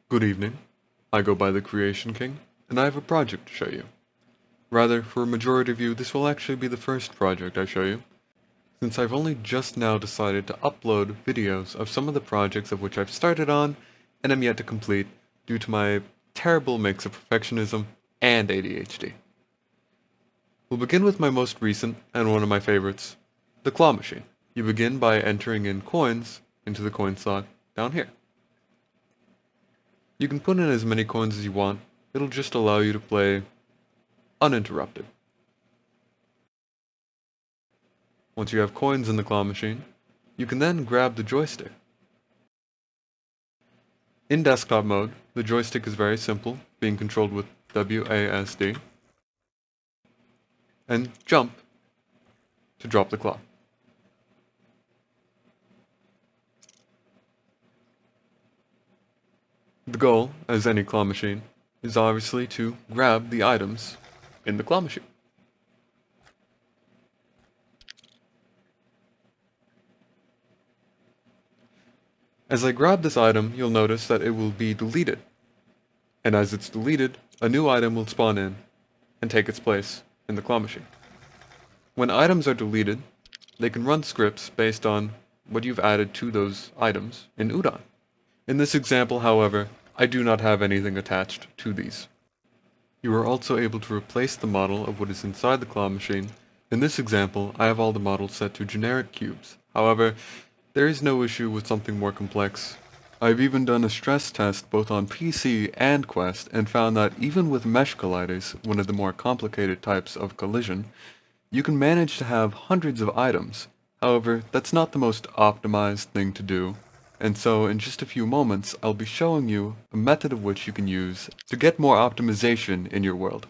Good evening. I go by the Creation King, and I have a project to show you. Rather, for a majority of you, this will actually be the first project I show you, since I've only just now decided to upload videos of some of the projects of which I've started on and am yet to complete due to my terrible mix of perfectionism and ADHD. We'll begin with my most recent and one of my favorites, the claw machine. You begin by entering in coins into the coin slot down here. You can put in as many coins as you want, it'll just allow you to play uninterrupted. Once you have coins in the claw machine, you can then grab the joystick. In desktop mode, the joystick is very simple, being controlled with WASD, and jump to drop the claw. The goal, as any claw machine, is obviously to grab the items in the claw machine. As I grab this item, you'll notice that it will be deleted. And as it's deleted, a new item will spawn in and take its place in the claw machine. When items are deleted, they can run scripts based on what you've added to those items in Udon. In this example, however, I do not have anything attached to these. You are also able to replace the model of what is inside the claw machine. In this example, I have all the models set to generic cubes. However, there is no issue with something more complex. I've even done a stress test both on PC and Quest and found that even with mesh colliders, one of the more complicated types of collision, you can manage to have hundreds of items. However, that's not the most optimized thing to do. And so in just a few moments, I'll be showing you a method of which you can use to get more optimization in your world.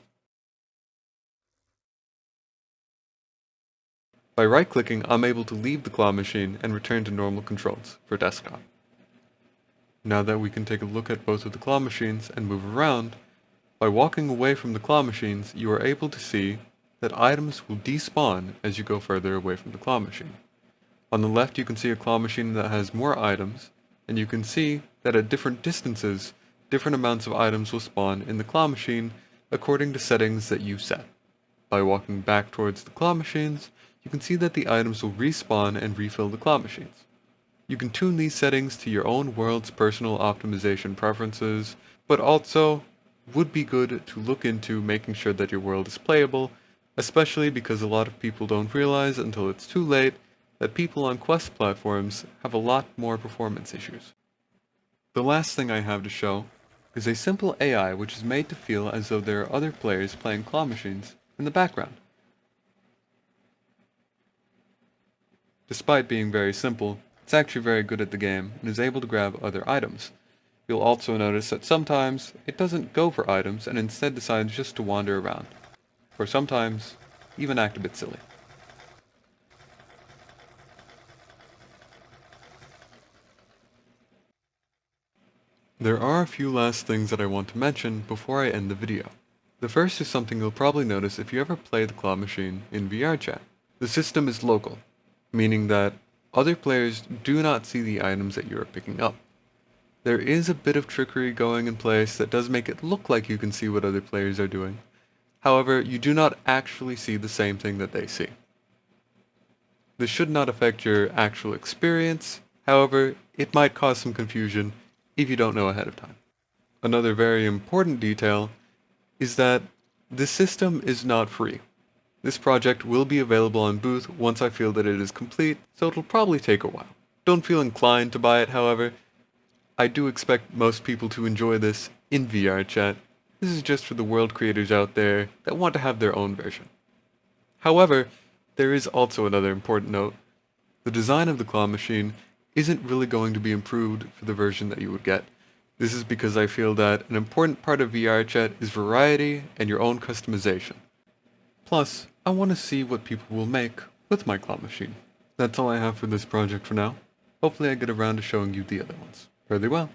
By right-clicking, I'm able to leave the claw machine and return to normal controls for desktop. Now that we can take a look at both of the claw machines and move around, by walking away from the claw machines, you are able to see that items will despawn as you go further away from the claw machine. On the left you can see a claw machine that has more items, and you can see that at different distances, different amounts of items will spawn in the claw machine according to settings that you set. By walking back towards the claw machines, you can see that the items will respawn and refill the claw machines. You can tune these settings to your own world's personal optimization preferences, but also would be good to look into making sure that your world is playable, especially because a lot of people don't realize until it's too late that people on Quest platforms have a lot more performance issues. The last thing I have to show is a simple AI which is made to feel as though there are other players playing claw machines in the background. Despite being very simple, it's actually very good at the game and is able to grab other items. You'll also notice that sometimes it doesn't go for items and instead decides just to wander around, or sometimes even act a bit silly. There are a few last things that I want to mention before I end the video. The first is something you'll probably notice if you ever play the claw machine in VRChat. The system is local, meaning that other players do not see the items that you are picking up. There is a bit of trickery going in place that does make it look like you can see what other players are doing. However, you do not actually see the same thing that they see. This should not affect your actual experience, however, it might cause some confusion if you don't know ahead of time. Another very important detail is that the system is not free. This project will be available on Booth once I feel that it is complete, so it'll probably take a while. Don't feel inclined to buy it, however. I do expect most people to enjoy this in VRChat. This is just for the world creators out there that want to have their own version. However, there is also another important note. The design of the claw machine isn't really going to be improved for the version that you would get. This is because I feel that an important part of VRChat is variety and your own customization. Plus, I want to see what people will make with my claw machine. That's all I have for this project for now. Hopefully I get around to showing you the other ones. Fairly well.